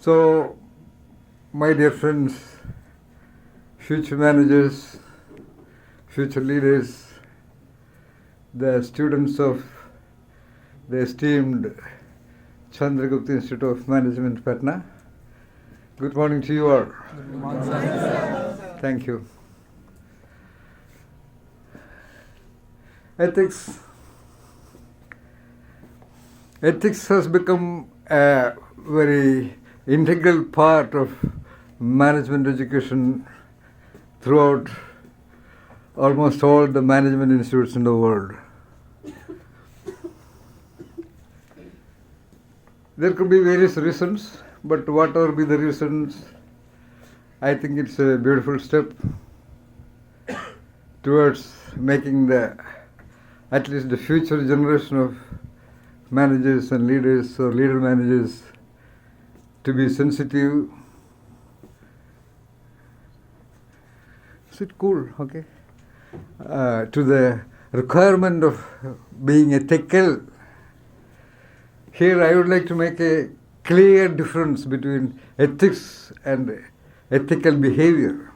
So, my dear friends, future managers, future leaders, the students of the esteemed Chandragupta Institute of Management, Patna, good morning to you all. Good morning, sir. Thank you. Ethics has become a very integral part of management education throughout almost all the management institutes in the world. There could be various reasons, but whatever be the reasons, I think it's a beautiful step towards making at least the future generation of managers and leaders or leader managers to be sensitive. Is it cool? Okay. To the requirement of being ethical. Here I would like to make a clear difference between ethics and ethical behavior.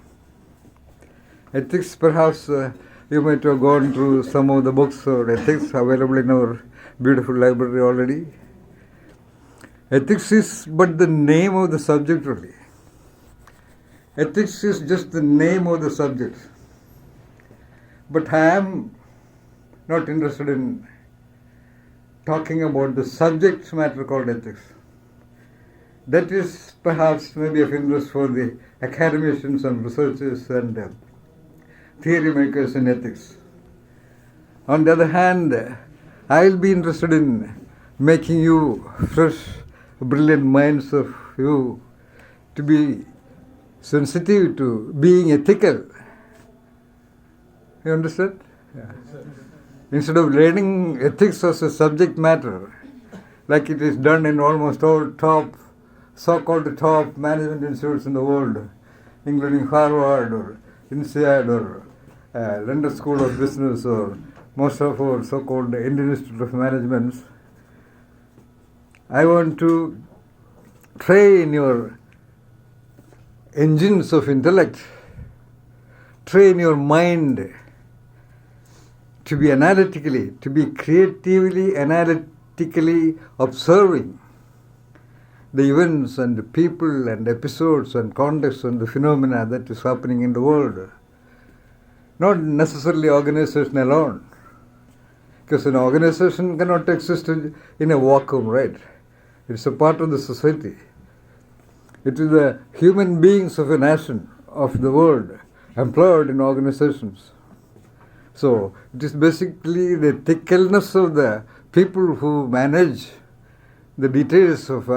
Ethics, perhaps you might have gone through some of the books or ethics available in our beautiful library already. Ethics is but the name of the subject only. Ethics is just the name of the subject. But I am not interested in talking about the subject matter called ethics. That is perhaps maybe of interest for the academicians and researchers and theory makers in ethics. On the other hand, I will be interested in making you fresh, brilliant minds of you to be sensitive to being ethical. You understand? Yeah. Instead of learning ethics as a subject matter, like it is done in almost all so-called top management institutes in the world, including Harvard or INSEAD or London School of Business or most of our so-called Indian Institute of Management, I want to train your engines of intellect, train your mind to be creatively, analytically observing the events and the people and episodes and contexts and the phenomena that is happening in the world. Not necessarily organization alone, because an organization cannot exist in a vacuum, right? It's a part of the society. It is the human beings of a nation, of the world, employed in organizations. So it is basically the ethicalness of the people who manage the details of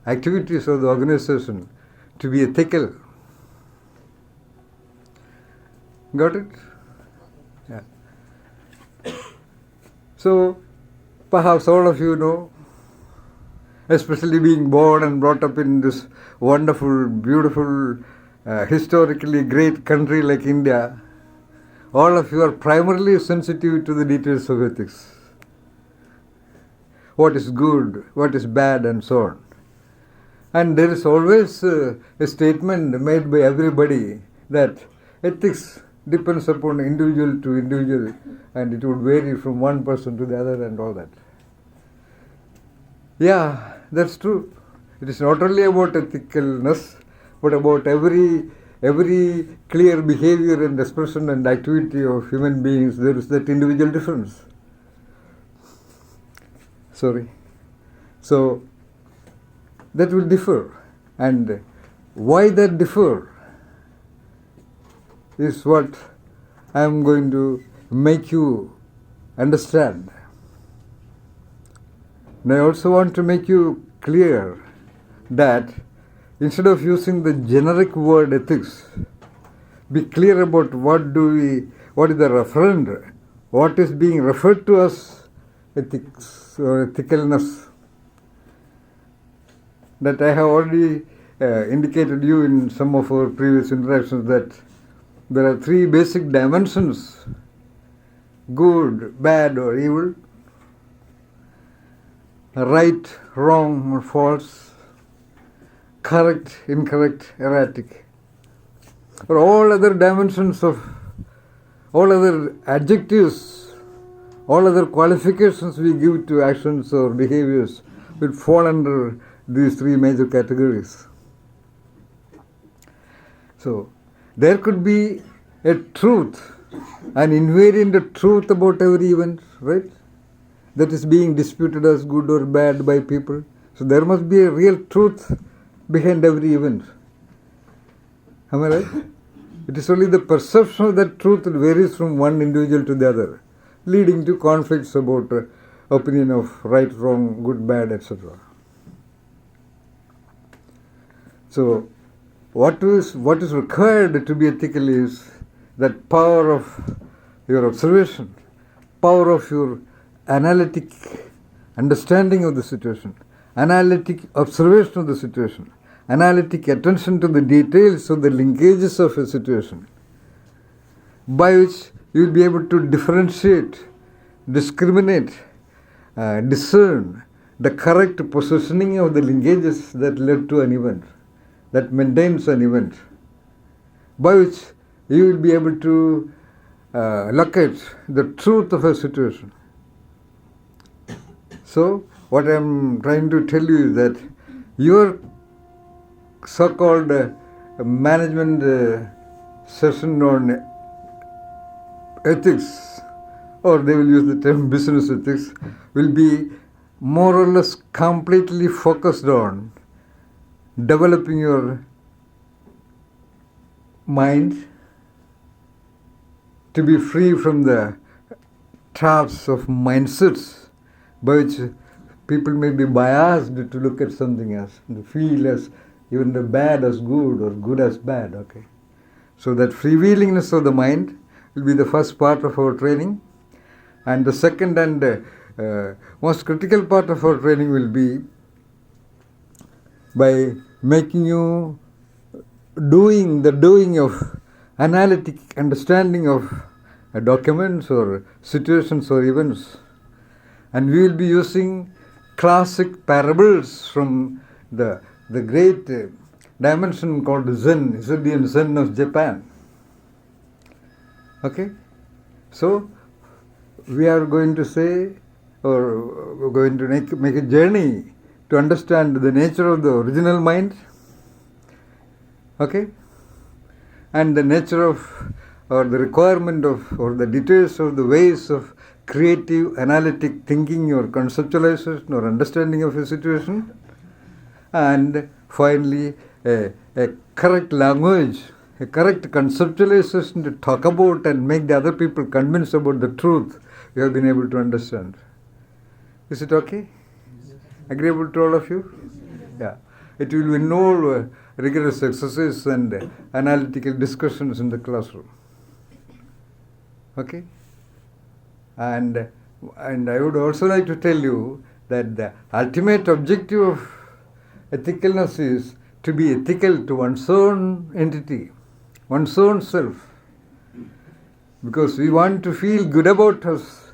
activities of the organization to be ethical. Got it? Yeah. So perhaps all of you know, especially being born and brought up in this wonderful, beautiful, historically great country like India, all of you are primarily sensitive to the details of ethics. What is good, what is bad, and so on. And there is always a statement made by everybody that ethics depends upon individual to individual, and it would vary from one person to the other and all that. Yeah, that's true. It is not only about ethicalness, but about every clear behavior and expression and activity of human beings, there is that individual difference. Sorry. So, that will differ. And why that differ is what I am going to make you understand. And I also want to make you clear that instead of using the generic word ethics, be clear about what is the referent, what is being referred to as ethics or ethicalness. That I have already indicated you in some of our previous interactions that there are three basic dimensions: good, bad or evil, right, wrong or false, correct, incorrect, erratic, or all other dimensions of, all other adjectives, all other qualifications we give to actions or behaviors will fall under these three major categories. So, there could be a truth, an invariant truth about every event, right? That is being disputed as good or bad by people. So there must be a real truth behind every event. Am I right? It is only the perception of that truth that varies from one individual to the other, leading to conflicts about opinion of right, wrong, good, bad, etc. So what is required to be ethical is that power of your observation, power of your analytic understanding of the situation, analytic observation of the situation, analytic attention to the details of the linkages of a situation, by which you will be able to differentiate, discriminate, discern the correct positioning of the linkages that led to an event, that maintains an event, by which you will be able to locate the truth of a situation. So, what I am trying to tell you is that your so-called management session on ethics, or they will use the term business ethics, will be more or less completely focused on developing your mind to be free from the traps of mindsets by which people may be biased to look at something as, to feel as even the bad as good or good as bad. Okay, so that freewheelingness of the mind will be the first part of our training, and the second and most critical part of our training will be by making you doing of analytic understanding of documents or situations or events. And we will be using classic parables from the great dimension called Zen, Zen of Japan. Okay? So, we are going to say, or we're going to make a journey to understand the nature of the original mind. Okay? And the nature of, or the requirement of, or the details of the ways of creative, analytic thinking or conceptualization or understanding of a situation, and finally a correct language, a correct conceptualization to talk about and make the other people convinced about the truth we have been able to understand. Is it okay? Agreeable to all of you? Yeah. It will involve rigorous exercise and analytical discussions in the classroom. Okay? And I would also like to tell you that the ultimate objective of ethicalness is to be ethical to one's own entity, one's own self. Because we want to feel good about us.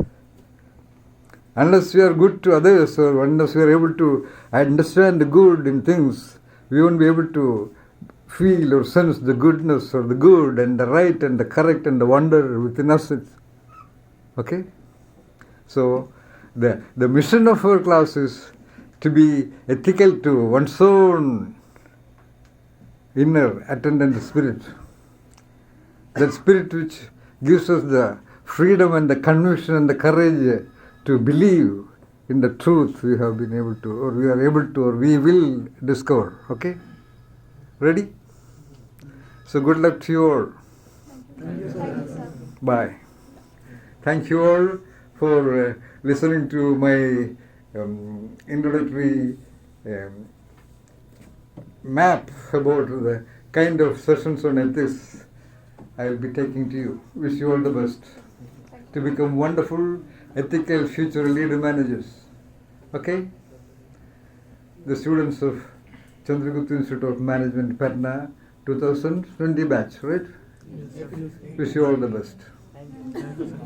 Unless we are good to others, or unless we are able to understand the good in things, we won't be able to feel or sense the goodness or the good and the right and the correct and the wonder within us. Okay? So, the mission of our class is to be ethical to one's own inner attendant spirit. That spirit which gives us the freedom and the conviction and the courage to believe in the truth we have been able to, or we are able to, or we will discover. Okay? Ready? So good luck to you all. Thank you, sir. Bye. Thank you all for listening to my introductory map about the kind of sessions on ethics I will be taking to you. Wish you all the best to become wonderful, ethical future leader managers. Okay? The students of Chandragupta Institute of Management, Patna, 2020 batch, right? Yes. Wish you all the best. Thank you.